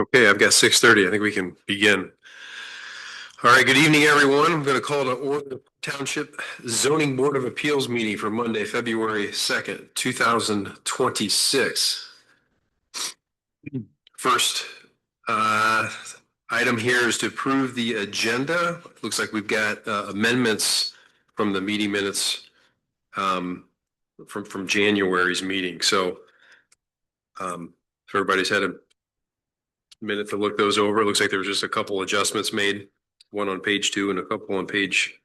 Okay, I've got 6:30. I think we can begin. All right, good evening, everyone. I'm going to call to order the Township Zoning Board of Appeals meeting for Monday, February 2nd, 2026. First item here is to approve the agenda. Looks like we've got amendments from the meeting minutes from January's meeting. So if everybody's had a minute to look those over, it looks like there was just a couple adjustments made, one on page 2 and a couple on page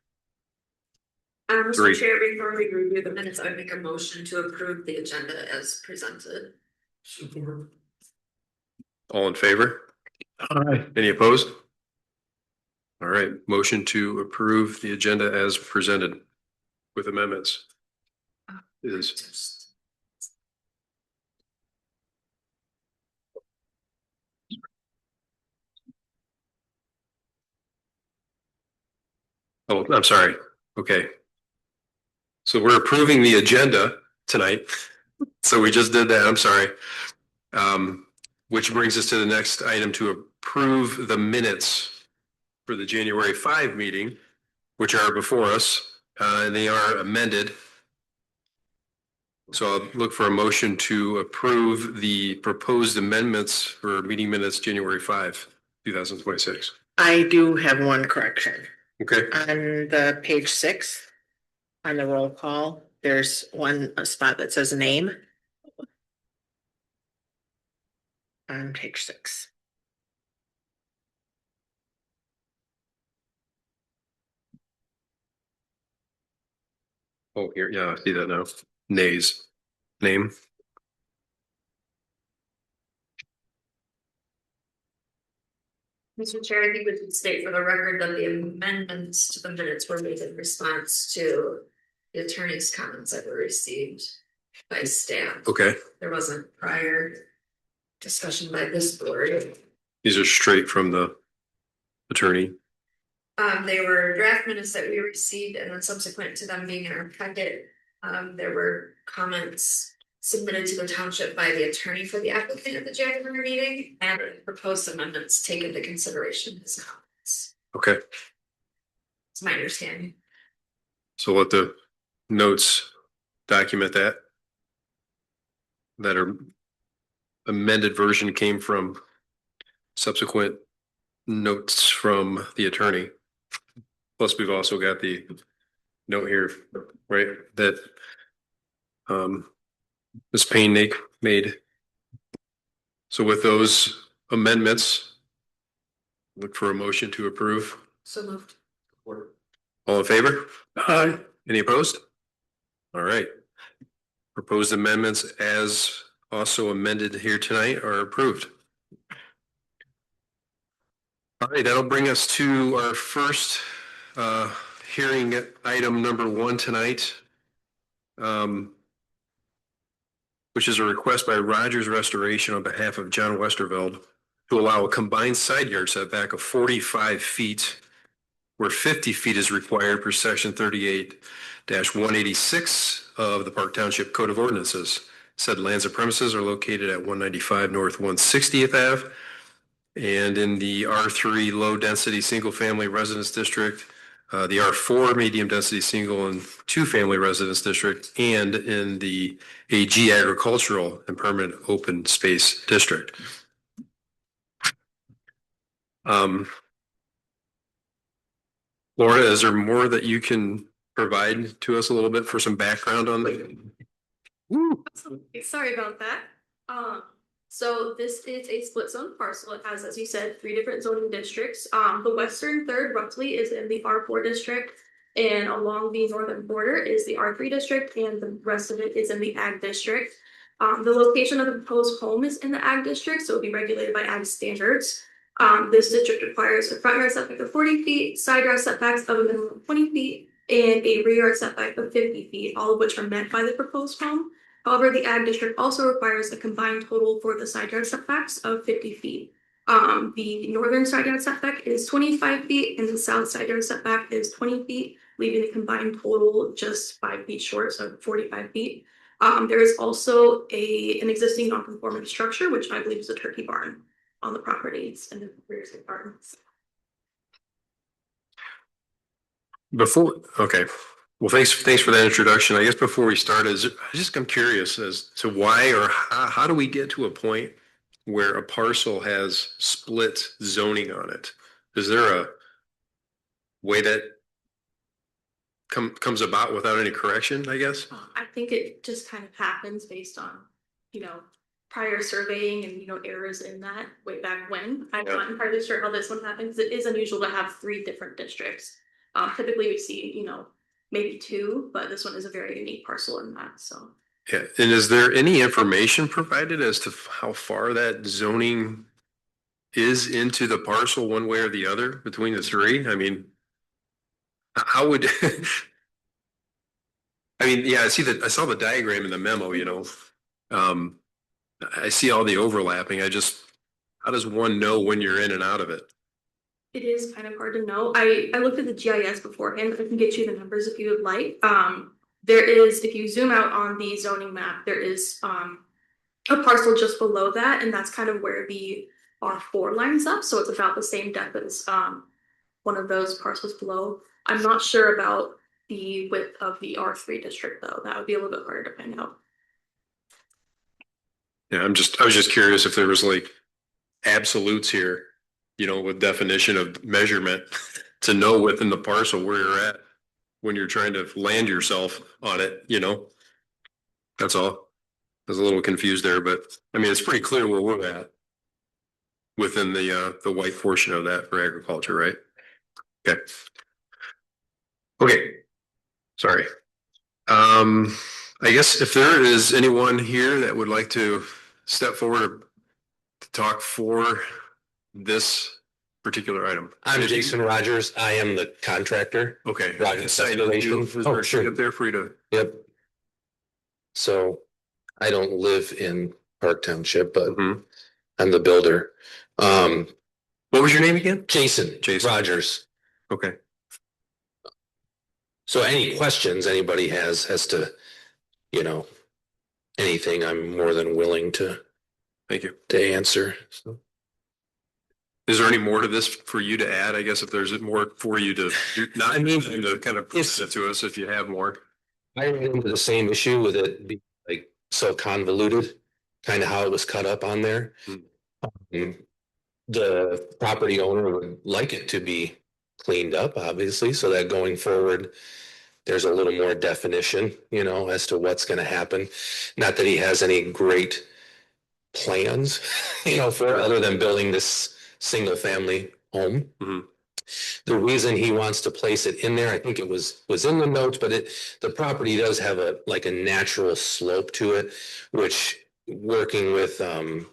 Mr. Chair, before we review the minutes, I would make a motion to approve the agenda as presented. Support. All in favor? Aye. Any opposed? All right, motion to approve the agenda as presented with amendments is. Oh, I'm sorry. Okay. So we're approving the agenda tonight. So we just did that. I'm sorry. Which brings us to the next item to approve the minutes for the January 5 meeting, which are before us, and they are amended. So I'll look for a motion to approve the proposed amendments for meeting minutes January 5, 2026. I do have one correction. Okay. On the page 6, on the roll call, there's a spot that says name. On page 6. Oh, here, yeah, I see that now. Nays. Name. Mr. Chair, I think we should state for the record that the amendments to the minutes were made in response to the attorney's comments that were received by staff. Okay. There wasn't prior discussion by this board. These are straight from the attorney. They were draft minutes that we received, and then subsequent to them being in our packet, there were comments submitted to the township by the attorney for the applicant at the January meeting, and proposed amendments taken into consideration his comments. Okay. It's my understanding. So let the notes document that. That are amended version came from subsequent notes from the attorney. Plus, we've also got the note here, right, that Ms. Payne made. So with those amendments, look for a motion to approve. So moved. All in favor? Aye. Any opposed? All right. Proposed amendments as also amended here tonight are approved. All right, that'll bring us to our first hearing item number 1 tonight, which is a request by Rogers Restoration on behalf of John Westerveld to allow a combined side yard setback of 45 feet where 50 feet is required per section 38-186 of the Park Township Code of Ordinances. Said lands and premises are located at 195 North 160th Ave and in the R3 low density single family residence district the R4 medium density single and two family residence district and in the AG agricultural and permanent open space district. Laura, is there more that you can provide to us a little bit for some background on that? Sorry about that. So this is a split zone parcel. It has, as you said, 3 different zoning districts. The western third roughly is in the R4 district, and along the northern border is the R3 district, and the rest of it is in the ag district. The location of the proposed home is in the ag district, so it'll be regulated by ag standards. This district requires a front yard setback of 40 feet, side yard setbacks of a minimum of 20 feet, and a rear yard setback of 50 feet, all of which are met by the proposed home. However, the ag district also requires a combined total for the side yard setbacks of 50 feet. The northern side yard setback is 25 feet and the south side yard setback is 20 feet, leaving the combined total just 5 feet short, so 45 feet. There is also an existing non-conforming structure, which I believe is a turkey barn on the properties and the rear side gardens. Okay. Well, thanks for that introduction. I guess before we start, I'm curious as to why or how do we get to a point where a parcel has split zoning on it? Is there a way that comes about without any correction, I guess? I think it just kind of happens based on, prior surveying and, errors in that way back when. I'm not entirely sure how this one happens. It is unusual to have 3 different districts. Typically we see, maybe 2, but this one is a very unique parcel in that, so. Yeah, and is there any information provided as to how far that zoning is into the parcel one way or the other between the 3? I mean, how would, yeah, I saw the diagram in the memo, I see all the overlapping. How does one know when you're in and out of it? It is kind of hard to know. I looked at the GIS beforehand. I can get you the numbers if you would like. There is, if you zoom out on the zoning map, there is a parcel just below that, and that's kind of where the R4 lines up. So it's about the same depth as one of those parcels below. I'm not sure about the width of the R3 district though. That would be a little bit harder to find out. Yeah, I was just curious if there was like absolutes here, with definition of measurement to know within the parcel where you're at when you're trying to land yourself on it, That's all. I was a little confused there, but it's pretty clear where we're at within the white portion of that for agriculture, right? Okay. Okay. Sorry. I guess if there is anyone here that would like to step forward to talk for this particular item. I'm Jason Rogers. I am the contractor. Okay. Rogers Excavation. Oh, sure. Up there for you to. Yep. So I don't live in Park Township, but I'm the builder. What was your name again? Jason Rogers. Okay. So any questions anybody has as to, anything, I'm more than willing to. Thank you. To answer. So. Is there any more to this for you to add? I guess if there's more for you to, to kind of present it to us if you have more. I ran into the same issue with it being like so convoluted, kind of how it was cut up on there. The property owner would like it to be cleaned up, obviously, so that going forward, there's a little more definition, as to what's going to happen. Not that he has any great plans, for other than building this single family home. The reason he wants to place it in there, I think it was in the notes, but the property does have a natural slope to it, which working with the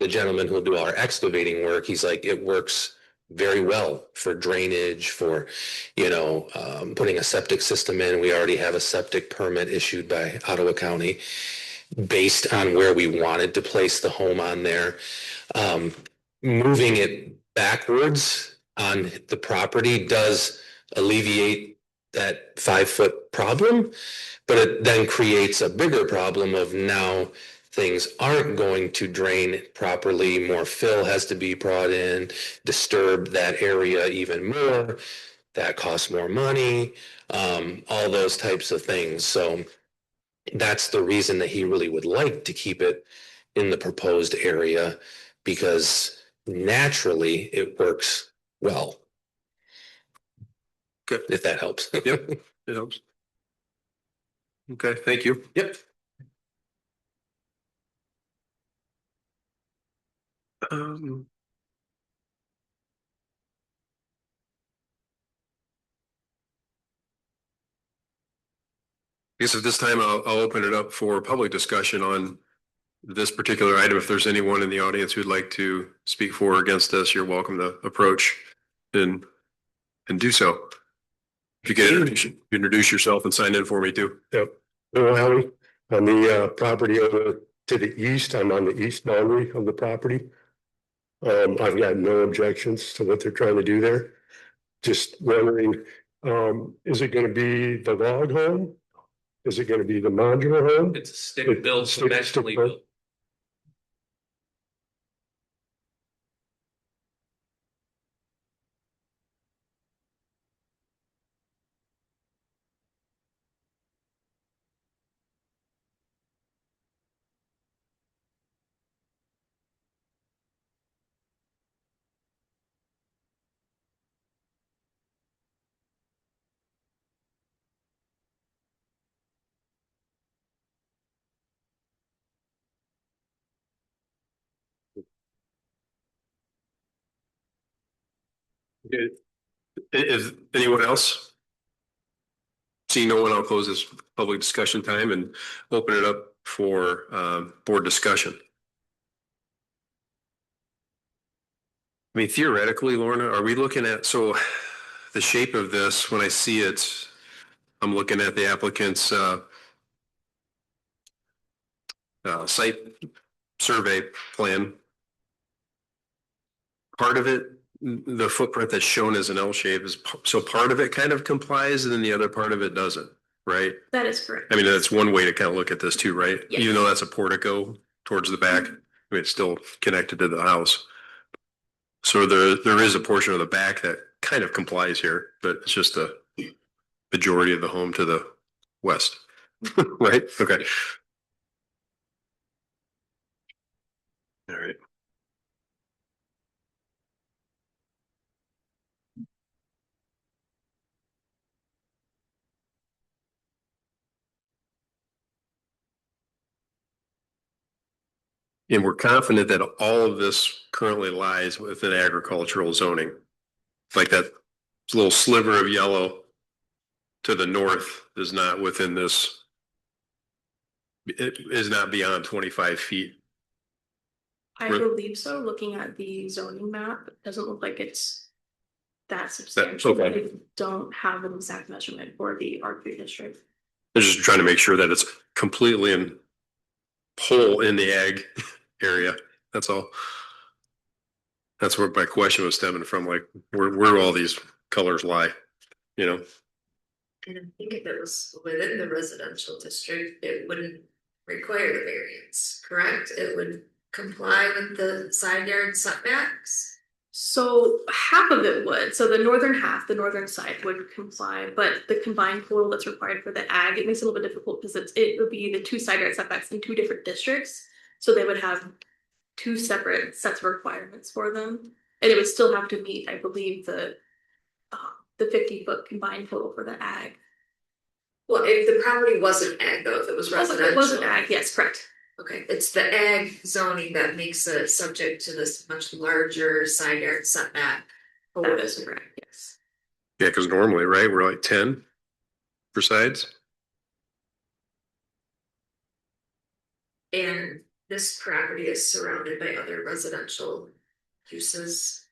gentleman who'll do our excavating work, he's like, it works very well for drainage, for putting a septic system in. We already have a septic permit issued by Ottawa County based on where we wanted to place the home on there. Moving it backwards on the property does alleviate that 5-foot problem, but it then creates a bigger problem of now things aren't going to drain properly. More fill has to be brought in, disturb that area even more. that costs more money, all those types of things. So that's the reason that he really would like to keep it in the proposed area, because naturally it works well. Good. If that helps. Yep, it helps. Okay, thank you. Yep. Um, I guess at this time, I'll open it up for public discussion on this particular item. If there's anyone in the audience who'd like to speak for or against this, you're welcome to approach and do so. If you could introduce yourself and sign in for me too. Yep. Bill Alley, on the property over to the east, I'm on the east boundary of the property. I've got no objections to what they're trying to do there. Just wondering, is it gonna be the log home? Is it gonna be the modular home? It's a stick built, conventionally built. Is anyone else? Seeing no one, I'll close this public discussion time and open it up for board discussion. I mean, theoretically, Lorna, are we looking at, so the shape of this, when I see it, I'm looking at the applicant's site survey plan. Part of it, the footprint that's shown as an L shape is, so part of it kind of complies and then the other part of it doesn't, right? That is correct. I mean, that's one way to kind of look at this too, right? Yes. Even though that's a portico towards the back, I mean, it's still connected to the house. So there is a portion of the back that kind of complies here, but it's just the majority of the home to the west, right? Okay. All right. And we're confident that all of this currently lies within agricultural zoning. Like that little sliver of yellow to the north is not within this. It is not beyond 25 feet. I believe so. Looking at the zoning map, it doesn't look like it's that substantial. okay. I don't have an exact measurement for the R3 district. I'm just trying to make sure that it's completely in whole in the ag area. That's all. That's where my question was stemming from, like where do all these colors lie, you know? And I think if it was within the residential district, it wouldn't require the variance, correct? It would comply with the side yard setbacks. So half of it would. So the northern half, the northern side would comply, but the combined total that's required for the ag, it makes it a little bit difficult because it would be the two side yard setbacks in two different districts. So they would have two separate sets of requirements for them. And it would still have to meet, I believe, the 50-foot combined total for the ag. Well, if the property wasn't ag though, if it was residential. It wasn't ag, yes, correct. Okay, it's the ag zoning that makes it subject to this much larger side yard setback. That is correct, yes. Yeah, because normally, right, we're like 10 for sides. And this property is surrounded by other residential uses.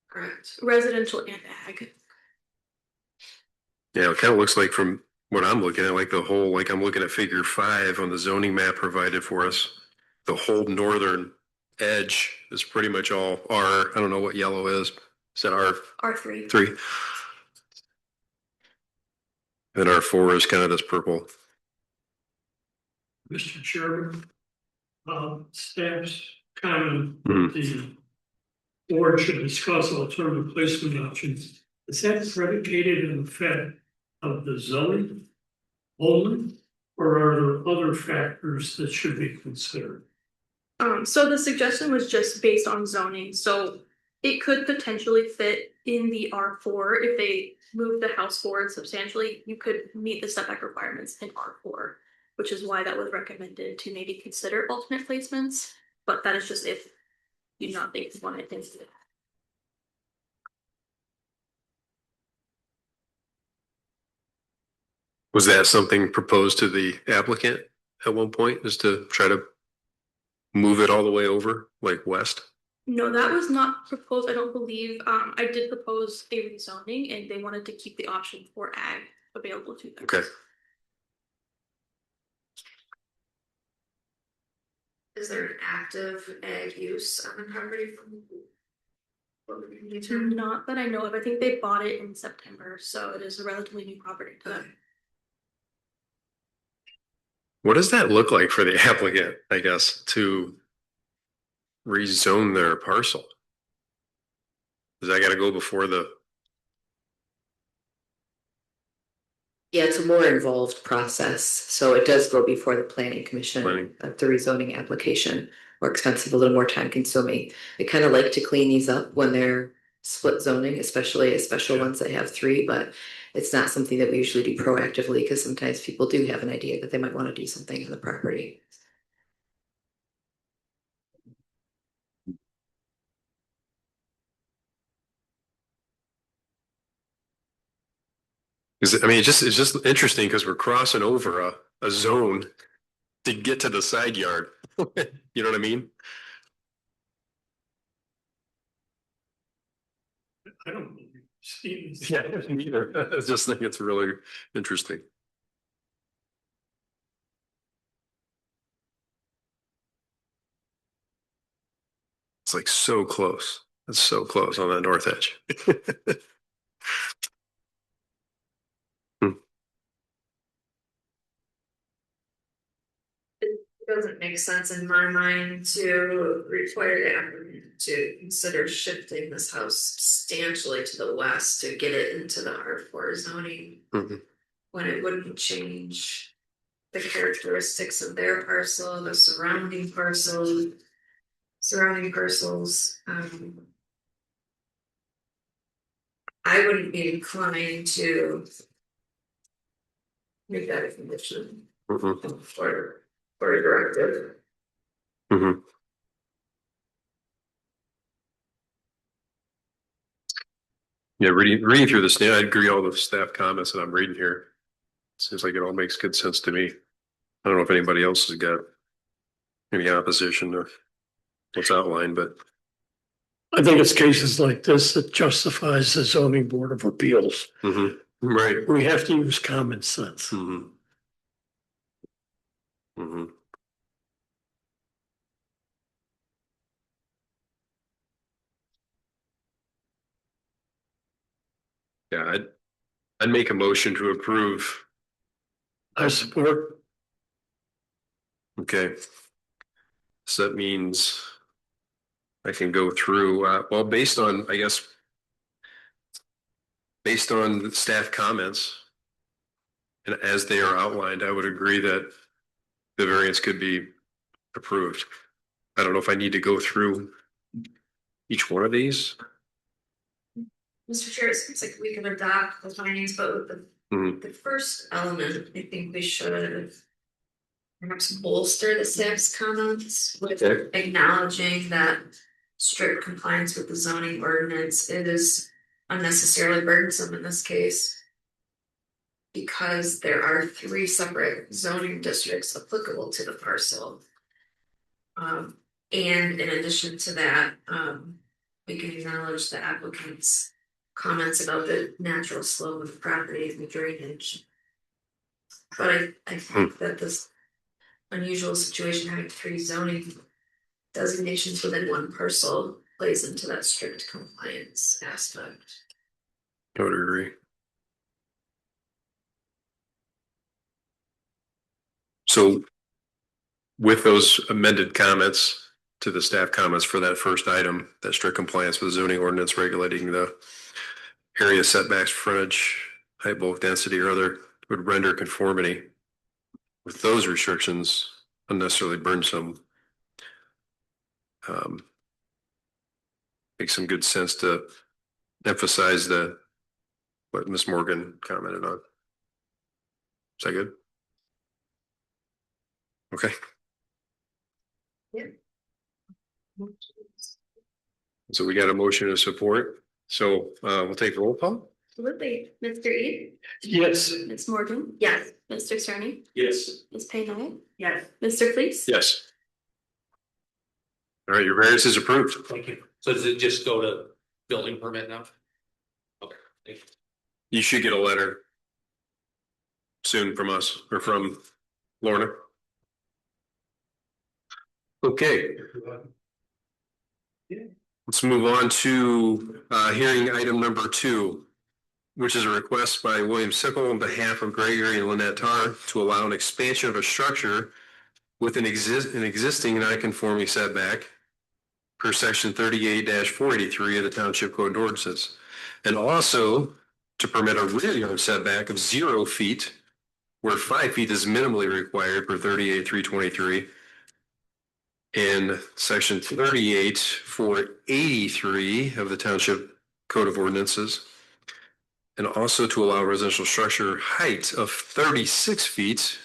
Correct. Residential and ag. Yeah, it kind of looks like from what I'm looking at, like the whole, like I'm looking at figure 5 on the zoning map provided for us. The whole northern edge is pretty much all R. I don't know what yellow is. Is that R3. R3? And R4 is kind of this purple. Mr. Chairman, staff's comment, Mhm. the board should discuss alternative placement options Is that predicated in the fact of the zoning only? Or are there other factors that should be considered? So the suggestion was just based on zoning, so it could potentially fit in the R4 if they move the house forward substantially. You could meet the setback requirements in R4, which is why that was recommended to maybe consider alternate placements. But that is just if you do not think you want it into. Was that something proposed to the applicant at one point, is to try to move it all the way over, like west? No, that was not proposed, I don't believe. I did propose a rezoning and they wanted to keep the option for ag available to them. Okay. Is there an active ag use on the property from? Not that I know of. I think they bought it in September, so it is a relatively new property to them. What does that look like for the applicant, I guess, to rezone their parcel? Does that gotta go before the, Yeah, it's a more involved process, so it does go before the planning commission, Planning. the rezoning application. More expensive, a little more time consuming. They kind of like to clean these up when they're split zoning, especially special ones that have three, but it's not something that we usually do proactively, because sometimes people do have an idea that they might want to do something on the property. is, I mean, it's just interesting because we're crossing over a zone to get to the side yard. You know what I mean? I don't believe Stevens. Yeah, neither. I just think it's really interesting. It's like so close. It's so close on that north edge. It doesn't make sense in my mind to require the applicant to consider shifting this house substantially to the west to get it into the R4 zoning. Mhm. When it wouldn't change the characteristics of their parcel, the surrounding parcels. I wouldn't be inclined to make that a condition Mhm. for a directive. Mhm. Yeah, reading through this, I agree all the staff comments that I'm reading here. Seems like it all makes good sense to me. I don't know if anybody else has got any opposition to what's outlined, but I think it's cases like this that justifies the zoning board of appeals. right. We have to use common sense. Mhm. Mhm. Yeah, I'd make a motion to approve. I support. Okay. So that means I can go through, well, based on, I guess, based on the staff comments and as they are outlined, I would agree that the variance could be approved. I don't know if I need to go through each one of these. Mr. Chair, it seems like we can adopt the findings, but with Mhm. the first element, I think we should perhaps bolster the staff's comments with Okay. acknowledging that strict compliance with the zoning ordinance, it is unnecessarily burdensome in this case. Because there are 3 separate zoning districts applicable to the parcel. And in addition to that, we can acknowledge the applicant's comments about the natural slope of the property and the drainage. But I think that this unusual situation having 3 zoning designations within one parcel plays into that strict compliance aspect. I would agree. So with those amended comments to the staff comments for that first item, that strict compliance with the zoning ordinance regulating the area setbacks, frontage, height, bulk density, or other would render conformity with those restrictions unnecessarily burdensome. Makes some good sense to emphasize what Ms. Morgan commented on. Is that good? Okay. So we got a motion of support. So we'll take roll call. Absolutely. Mr. Eid? Yes. Ms. Morgan? Yes. Mr. Cerny? Yes. Ms. Payne? Yes. Mr. Fleece? Yes. All right, your variance is approved. Thank you. So does it just go to building permit now? Okay, thank you. You should get a letter soon from us or from Lorna. Okay. Let's move on to hearing item number 2, which is a request by William Sickle on behalf of Gregory and Lynette Tarr to allow an expansion of a structure with an existing non-conforming setback per section 38-483 of the Township Code of Ordinances, and also to permit a rear yard setback of 0 feet where 5 feet is minimally required per 38-323 in section 38-483 of the Township Code of Ordinances, and also to allow residential structure height of 36 feet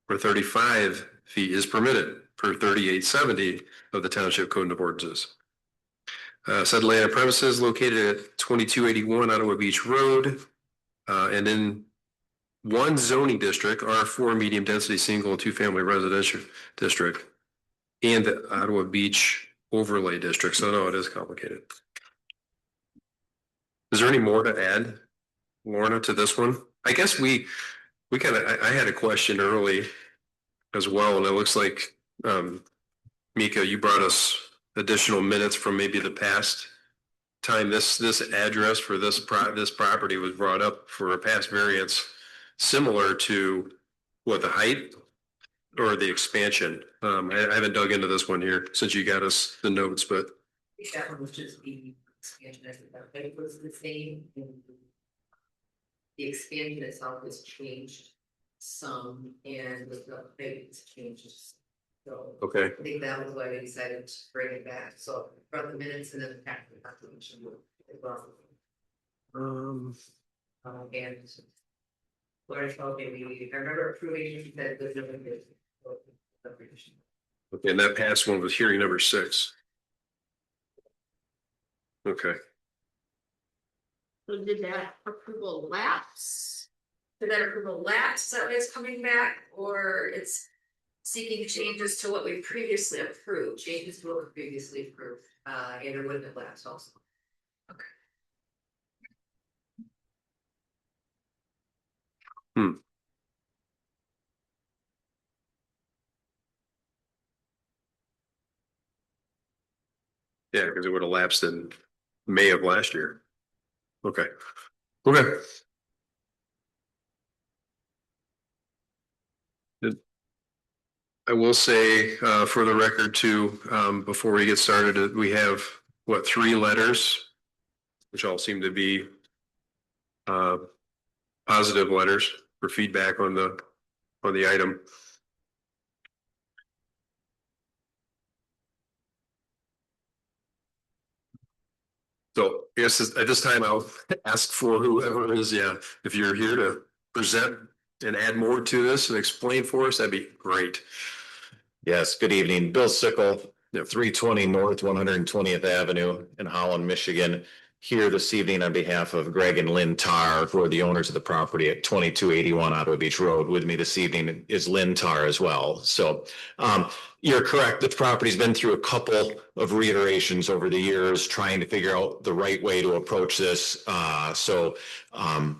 where 35 feet is permitted per 38-70 of the Township Code of Ordinances. Said land and premises located at 2281 Ottawa Beach Road and in one zoning district, R4 medium density single and 2-family residential district, and the Ottawa Beach overlay district. So no, it is complicated. Is there any more to add, Lorna, to this one? I guess we kind of, I had a question early as well, and it looks like Mika, you brought us additional minutes from maybe the past time this address for this property was brought up for a past variance, similar to what, the height or the expansion. I haven't dug into this one here since you got us the notes, but That one was just the expansion, I think that height was the same. The expansion itself has changed some, and the height has changed. So okay. I think that was why we decided to bring it back, so from the minutes and then the packet application as well. And Laura told me, I remember approving that there's no. Okay, and that past one was hearing number 6. Okay. So did that approval lapse? Did that approval lapse? Is that why it's coming back, or it's seeking changes to what we previously approved? Changes to what was previously approved, and it wouldn't have lapsed also. Yeah, because it would have lapsed in May of last year. Okay. Okay. I will say for the record too, before we get started, we have 3 letters, which all seem to be positive letters for feedback on the item. So I guess at this time I'll ask for whoever is, if you're here to present and add more to this and explain for us, that'd be great. Yes, good evening. Bill Sickle, Yep. 320 North 120th Avenue in Holland, Michigan. Here this evening on behalf of Greg and Lynn Tarr, who are the owners of the property at 2281 Ottawa Beach Road. With me this evening is Lynn Tarr as well. So you're correct. The property's been through a couple of reiterations over the years, trying to figure out the right way to approach this. So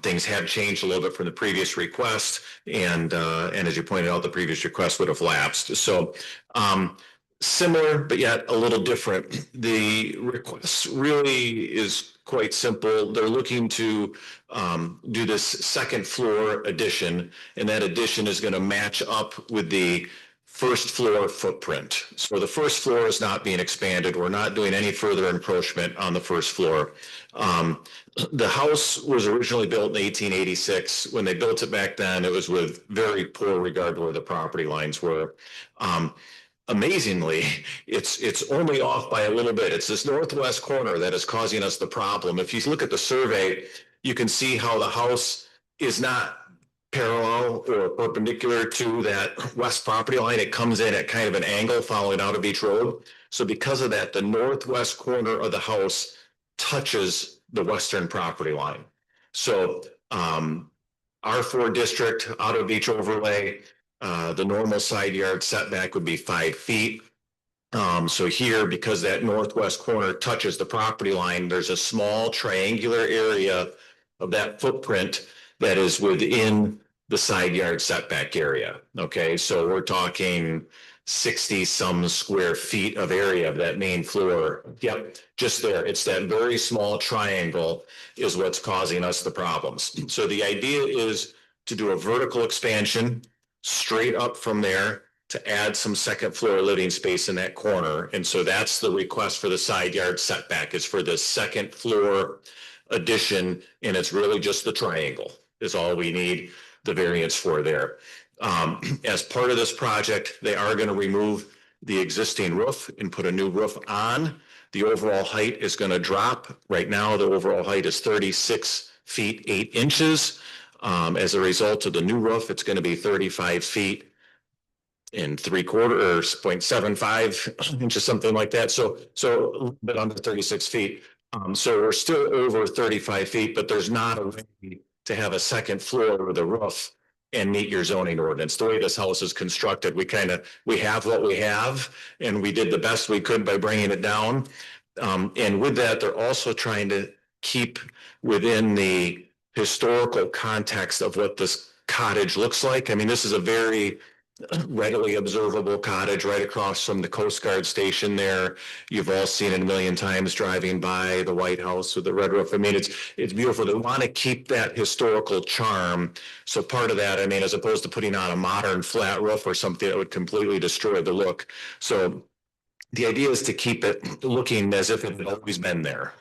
things have changed a little bit from the previous request. And as you pointed out, the previous request would have lapsed. So similar, but yet a little different. The request really is quite simple. They're looking to do this second floor addition, and that addition is going to match up with the first floor footprint. So the first floor is not being expanded. We're not doing any further encroachment on the first floor. The house was originally built in 1886. When they built it back then, it was with very poor regard to where the property lines were. Amazingly, it's only off by a little bit. It's this northwest corner that is causing us the problem. If you look at the survey, you can see how the house is not parallel or perpendicular to that west property line. It comes in at kind of an angle following out of Beach Road. So because of that, the northwest corner of the house touches the western property line. So R4 district, out of Beach overlay, the normal side yard setback would be 5 feet. So here, because that northwest corner touches the property line, there's a small triangular area of that footprint that is within the side yard setback area. Okay, so we're talking 60 some square feet of area of that main floor. Yep, just there. It's that very small triangle is what's causing us the problems. So the idea is to do a vertical expansion straight up from there to add some second floor living space in that corner. And so that's the request for the side yard setback, is for the second floor addition. And it's really just the triangle is all we need the variance for there. As part of this project, they are going to remove the existing roof and put a new roof on. The overall height is going to drop. Right now, the overall height is 36 feet, 8 inches. As a result of the new roof, it's going to be 35 feet and 3/4 or 0.75 inches, something like that. So a little bit under 36 feet. So we're still over 35 feet, but there's not a way to have a second floor with a roof and meet your zoning ordinance. The way this house is constructed, we have what we have, and we did the best we could by bringing it down. And with that, they're also trying to keep within the historical context of what this cottage looks like. I mean, this is a very readily observable cottage right across from the Coast Guard station there. You've all seen it a million times driving by the White House with the red roof. I mean, it's beautiful. They want to keep that historical charm. So part of that, I mean, as opposed to putting on a modern flat roof or something that would completely destroy the look. So the idea is to keep it looking as if it had always been there.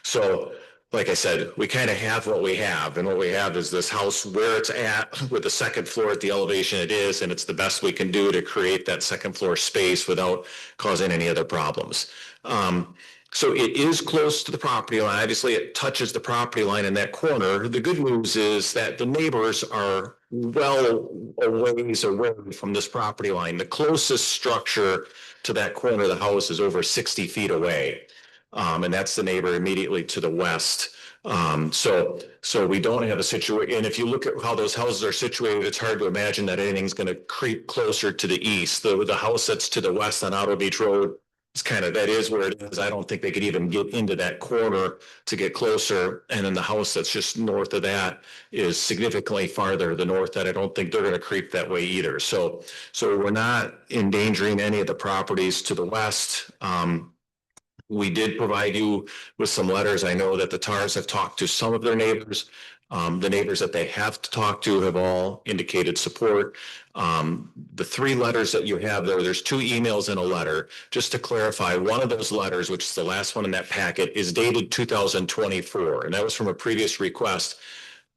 So like I said, we kind of have what we have, and what we have is this house where it's at with the second floor at the elevation it is, and it's the best we can do to create that second floor space without causing any other problems. So it is close to the property line. Obviously, it touches the property line in that corner. The good news is that the neighbors are well a ways away from this property line. The closest structure to that corner of the house is over 60 feet away. And that's the neighbor immediately to the west. So we don't have a situation. And if you look at how those houses are situated, it's hard to imagine that anything's going to creep closer to the east. The house that's to the west on Outer Beach Road, that is where it is. I don't think they could even get into that corner to get closer. And then the house that's just north of that is significantly farther to the north, that I don't think they're going to creep that way either. So we're not endangering any of the properties to the west. We did provide you with some letters. I know that the TARs have talked to some of their neighbors. The neighbors that they have to talk to have all indicated support. The 3 letters that you have there's 2 emails and a letter. Just to clarify, one of those letters, which is the last one in that packet, is dated 2024, and that was from a previous request.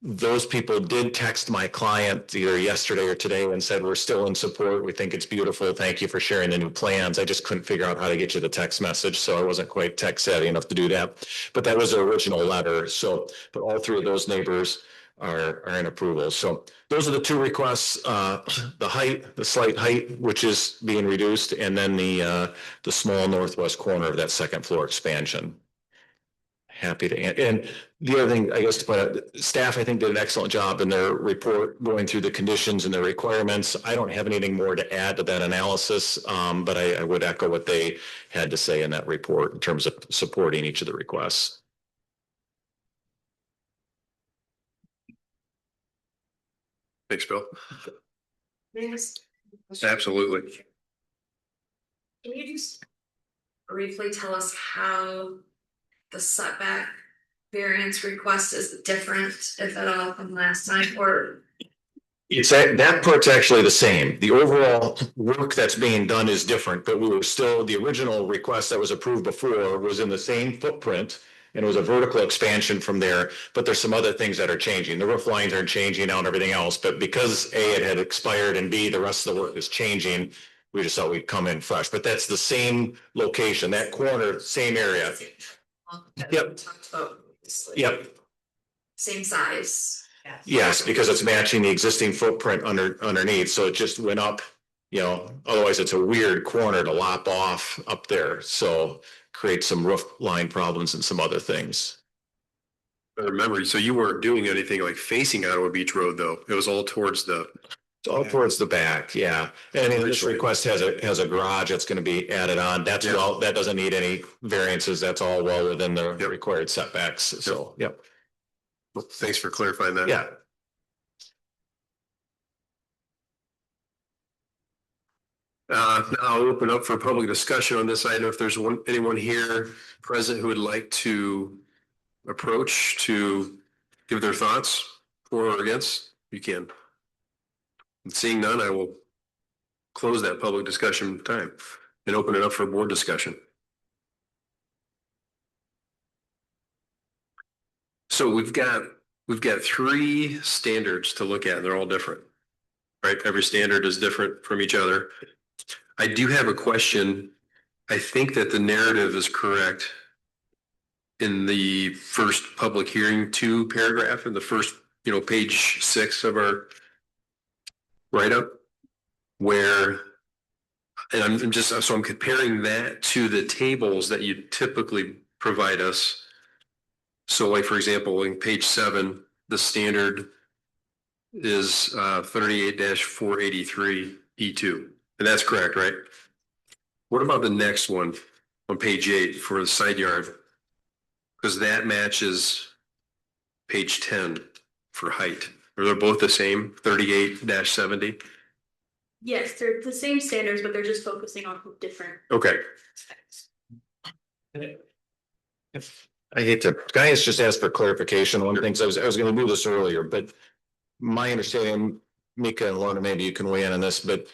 Those people did text my client either yesterday or today and said, we're still in support. We think it's beautiful. Thank you for sharing the new plans. I just couldn't figure out how to get you the text message, so I wasn't quite tech savvy enough to do that. But that was the original letter. So, but all 3 of those neighbors are in approval. So those are the 2 requests, the slight height, which is being reduced, and then the small northwest corner of that second floor expansion. Happy to, and the other thing, I guess, to point out, staff, I think, did an excellent job in their report going through the conditions and the requirements. I don't have anything more to add to that analysis, but I would echo what they had to say in that report in terms of supporting each of the requests. Thanks, Bill. Yes. Absolutely. Can you just briefly tell us how the setback variance request is different, if at all, from last time, or It's that part's actually the same. The overall work that's being done is different, but we were still, the original request that was approved before was in the same footprint. And it was a vertical expansion from there, but there's some other things that are changing. The roof lines aren't changing now and everything else, but because A, it had expired, and B, the rest of the work is changing, we just thought we'd come in fresh, but that's the same location, that corner, same area. Yep. Yep. Same size. Yes, because it's matching the existing footprint underneath, so it just went up, otherwise it's a weird corner to lop off up there, so create some roof line problems and some other things. I remember, so you weren't doing anything like facing Ottawa Beach Road, though. It was all towards the. It's all towards the back, yeah. And this request has a garage that's gonna be added on. That's well, that doesn't need any variances. That's all well within the required setbacks, so, yep. Well, thanks for clarifying that. Yeah. Now I'll open up for public discussion on this item. If there's anyone here present who would like to approach to give their thoughts for or against, you can. And seeing none, I will close that public discussion time and open it up for board discussion. So we've got three standards to look at, and they're all different, right? Every standard is different from each other. I do have a question. I think that the narrative is correct in the first public hearing 2 paragraph in the first, page 6 of our write-up, where, and I'm comparing that to the tables that you typically provide us. So like, for example, in page 7, the standard is 38-483 E2. And that's correct, right? What about the next one on page 8 for the side yard? Because that matches page 10 for height. Are they both the same, 38-70? Yes, they're the same standards, but they're just focusing on different. Okay. I hate to, guys just asked for clarification on things. I was gonna do this earlier, but my understanding, Mika and Lorna, maybe you can weigh in on this, but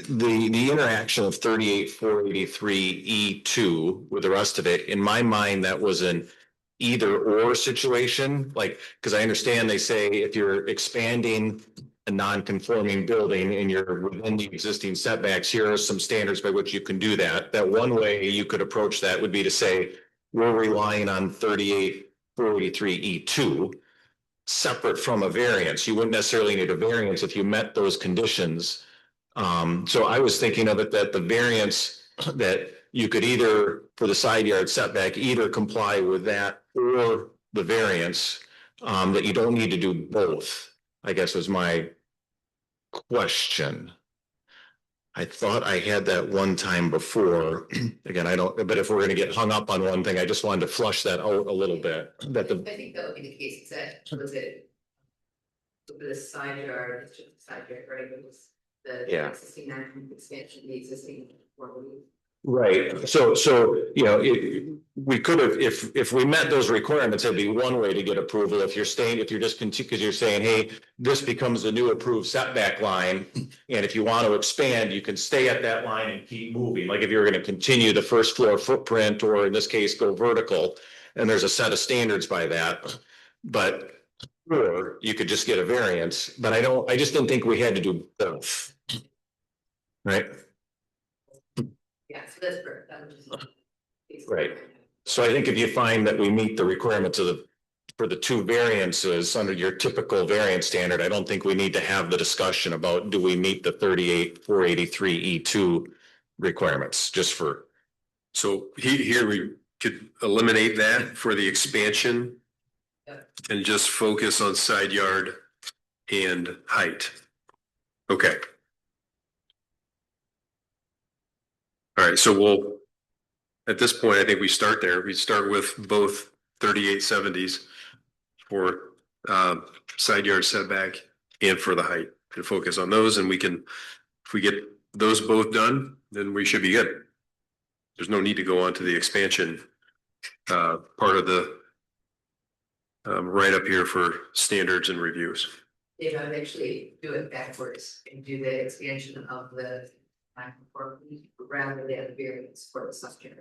the interaction of 38-483 E2 with the rest of it, in my mind, that was an either or situation, like, because I understand they say if you're expanding a non-conforming building and you're within the existing setbacks, here are some standards by which you can do that. That one way you could approach that would be to say, we're relying on 38-483 E2, separate from a variance. You wouldn't necessarily need a variance if you met those conditions. So I was thinking of it that the variance that you could either, for the side yard setback, either comply with that or the variance, that you don't need to do both, I guess was my question. I thought I had that one time before. Again, I don't, but if we're gonna get hung up on one thing, I just wanted to flush that out a little bit. That the, I think that would be the case, that was it. For the side yard, it's just the side yard, right? It was the existing expansion, the existing. right, so we could have, if we met those requirements, that'd be one way to get approval. If you're just because you're saying, hey, this becomes the new approved setback line, and if you want to expand, you can stay at that line and keep moving. Like if you're going to continue the first floor footprint, or in this case, go vertical, and there's a set of standards by that, but or you could just get a variance. But I just didn't think we had to do both, right? Yeah, so that's perfect. Right. So I think if you find that we meet the requirements for the 2 variances under your typical variance standard, I don't think we need to have the discussion about do we meet the 38-483 E2 requirements, just for. So here we could eliminate that for the expansion and just focus on side yard and height. Okay. All right, so at this point, I think we start there. We start with both 38-70s for side yard setback and for the height, and focus on those. And we can, if we get those both done, then we should be good. There's no need to go on to the expansion part of the right up here for standards and reviews. Dave, I would actually do it backwards and do the expansion of the non-conformity rather than the variance for the subject.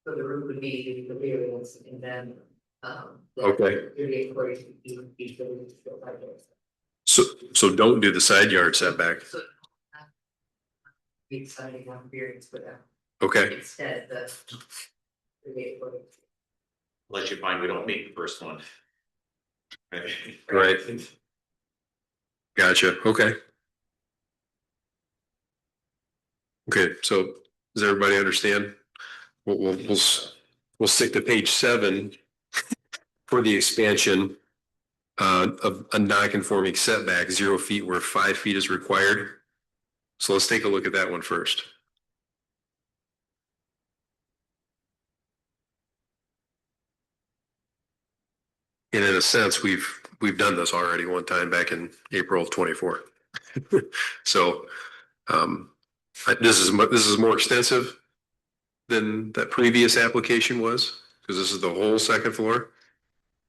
So the roof would be the variance and then, the Okay. 38, 40 would be the So don't do the side yard setback. So, we decided on variance for that. Okay, Instead, the 38, 40. Let you find we don't meet the first one. right. Gotcha. Okay. Okay, so does everybody understand? We'll stick to page 7 for the expansion of a non-conforming setback, 0 feet where 5 feet is required. So let's take a look at that one first. And in a sense, we've done this already one time back in April of 24. So this is more extensive than that previous application was, because this is the whole second floor.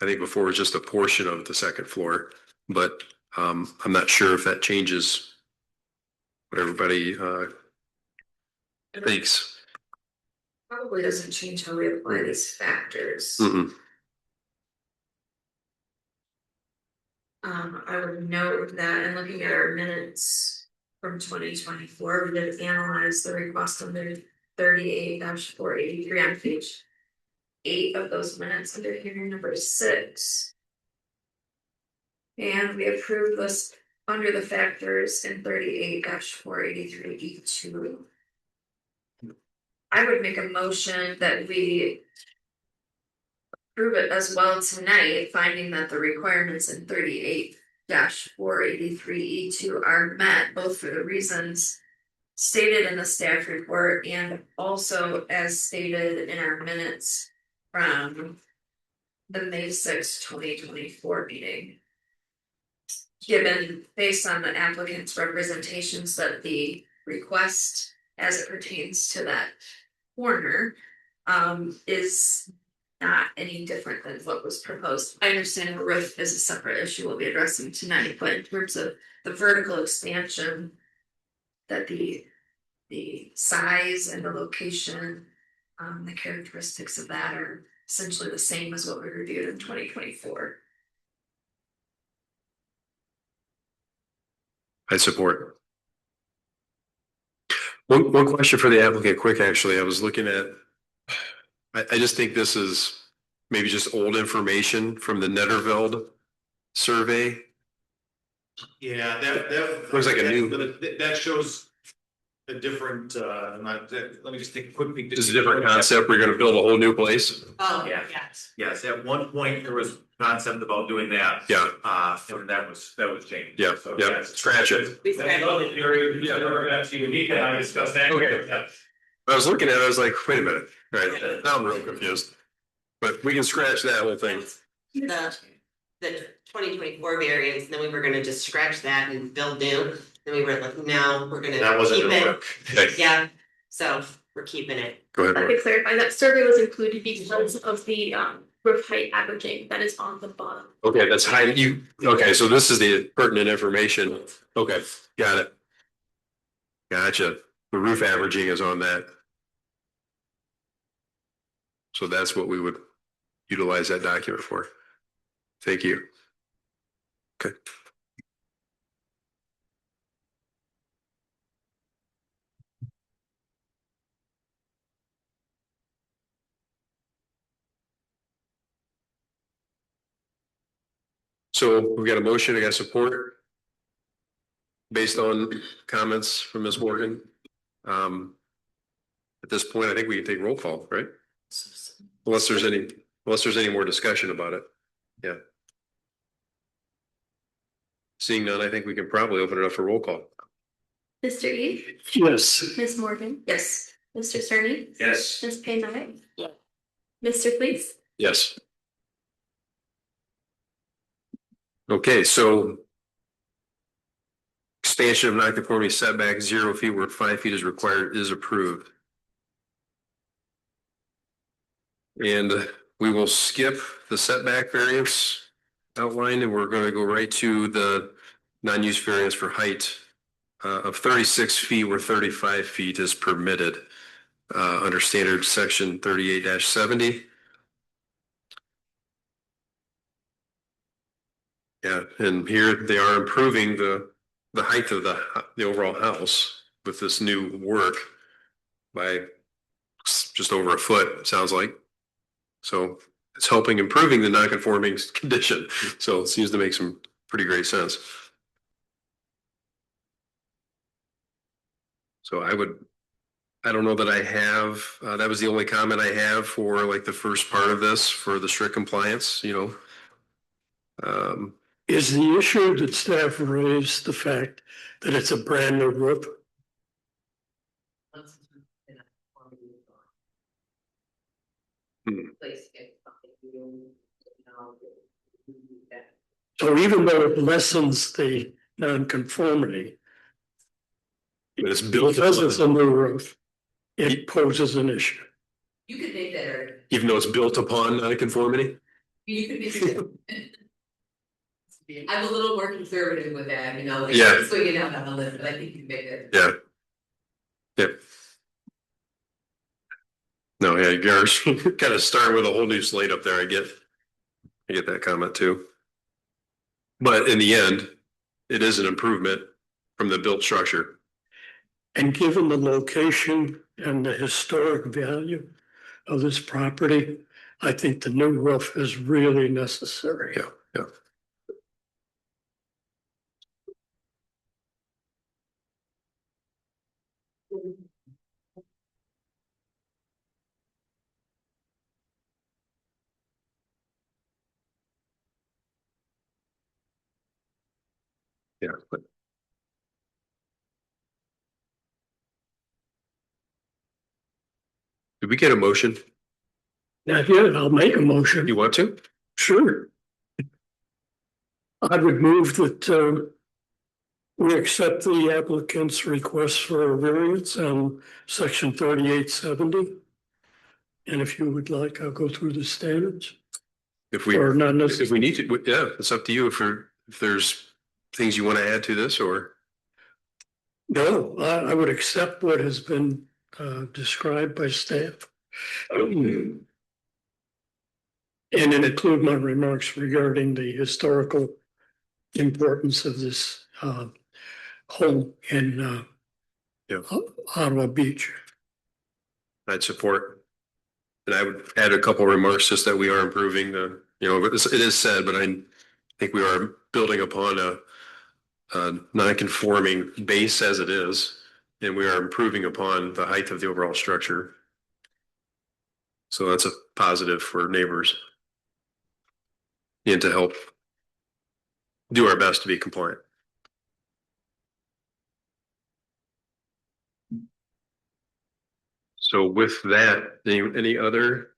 I think before it was just a portion of the second floor, but I'm not sure if that changes what everybody thinks. Probably doesn't change how we apply these factors. Mm-mm. I would note that in looking at our minutes from 2024, we did analyze the request under 38-483 on page 8 of those minutes under hearing number 6. And we approved this under the factors in 38-483E2. I would make a motion that we approve it as well tonight, finding that the requirements in 38-483E2 are met, both for the reasons stated in the staff report and also as stated in our minutes from the May 6, 2024 meeting. Given, based on the applicant's representations, that the request as it pertains to that corner is not any different than what was proposed. I understand the roof is a separate issue we'll be addressing tonight, but in terms of the vertical expansion, that the size and the location, the characteristics of that are essentially the same as what we reviewed in 2024. I support. One question for the applicant, quick, actually. I was looking at, I just think this is maybe just old information from the Netterveld survey. Yeah, that. Looks like a new- That shows a different, let me just take a quick peek. This is a different concept. We're gonna build a whole new place. Oh, Yeah. yes. Yes, at one point there was concept about doing that. Yeah. And that was changed. Yeah, So, yeah, yes. scratch it. We That's another area, yeah, we're actually unique, and I discussed that. Okay. Yeah. I was looking at it, I was like, wait a minute. All right, now I'm real confused. But we can scratch that whole thing. The 2024 variance, and then we were gonna just scratch that and build new. Then we were like, no, we're gonna That wasn't keep gonna it. work. Okay, Yeah, so we're keeping it. go I ahead. could clarify that survey was included because of the roof height averaging that is on the bottom. Okay, that's high. Okay, so this is the pertinent information. Okay, got it. Gotcha. The roof averaging is on that. So that's what we would utilize that document for. Thank you. Okay. So we've got a motion, I got support. Based on comments from Ms. Morgan. At this point, I think we can take roll call, right? Unless there's any more discussion about it. Yeah. Seeing none, I think we can probably open it up for roll call. Mr. Eve, Yes. Ms. Morgan, Yes. Mr. Cerny, Yes. Ms. Payne. Mr. Fleece, Yes. Okay, so. Expansion of non-conforming setback 0 feet where 5 feet is required is approved. And we will skip the setback variance outlined, and we're gonna go right to the non-use variance for height of 36 feet where 35 feet is permitted under standard section 38-70. Yeah, and here they are improving the height of the overall house with this new work by just over a foot, it sounds like. So it's helping improving the non-conforming condition. So it seems to make some pretty great sense. So I don't know that I have, that was the only comment I have for like the first part of this for the strict compliance, you know. Is the issue that staff raised the fact that it's a brand new roof? So even though it lessens the nonconformity, But it's built because upon- it's a new roof, it poses an issue. You could make that, even though it's built upon non-conformity? you could make it. I'm a little more conservative with that, you know, like, Yeah. swing it out on the list, but I think you can make it. Yeah. Yep. No, yeah, Gar's kind of starting with a whole new slate up there. I get that comment too. But in the end, it is an improvement from the built structure. And given the location and the historic value of this property, I think the new roof is really necessary. Yeah, yeah. Yeah. Did we get a motion? Not yet, I'll make a motion. You want to? Sure. I would move that we accept the applicant's request for a variance on section 3870. And if you would like, I'll go through the standards. If we Or not if necessarily. we need to, yeah, it's up to you if there's things you want to add to this or. No, I would accept what has been described by staff. And include my remarks regarding the historical importance of this home in Yeah. Ottawa Beach. I'd support. And I would add a couple of remarks just that we are improving the, you know, it is said, but I think we are building upon a non-conforming base as it is, and we are improving upon the height of the overall structure. So that's a positive for neighbors. And to help do our best to be compliant. So with that, any other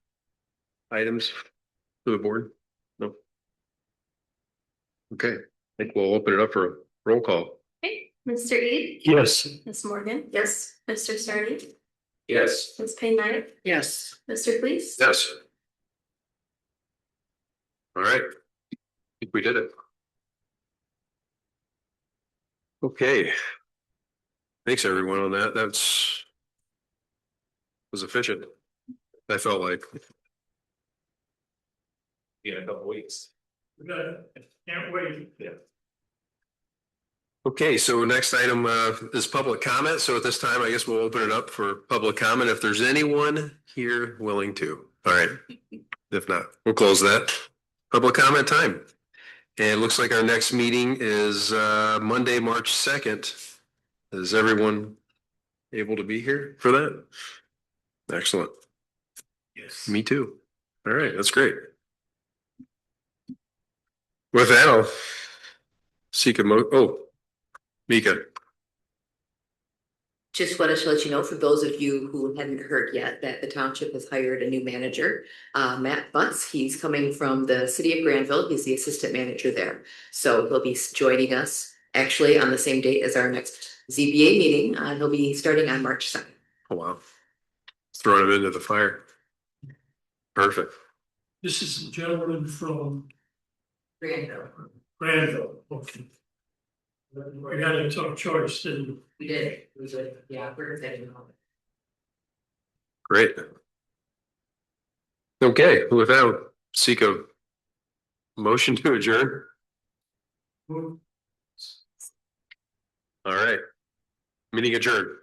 items for the board? No. Okay, I think we'll open it up for a roll call. Okay, Mr. Eid, Yes. Ms. Morgan, Yes. Mr. Sardi, Yes. Ms. Payne Knight, Yes. Mr. Fleece. Yes. All right, I think we did it. Okay. Thanks everyone on that. Was efficient. I felt like. In a couple weeks. Can't wait. Yeah. Okay, so next item is public comment. So at this time, I guess we'll open it up for public comment if there's anyone here willing to. All right. If not, we'll close that. Public comment time. And it looks like our next meeting is Monday, March 2nd. Is everyone able to be here for that? Excellent. Yes. Me too. All right, that's great. With that, I'll seek Mika. Just wanted to let you know, for those of you who hadn't heard yet, that the township has hired a new manager, Matt Butts. He's coming from the city of Granville. He's the assistant manager there. So he'll be joining us actually on the same date as our next ZBA meeting. He'll be starting on March 2nd. Oh, wow. Throwing him into the fire. Perfect. This is a gentleman from Granville. Granville, okay. We had a tough choice, didn't We did, it was a, yeah, we're excited. Great. Okay, with that, seek a motion to adjourn. we? All right. Meeting adjourned.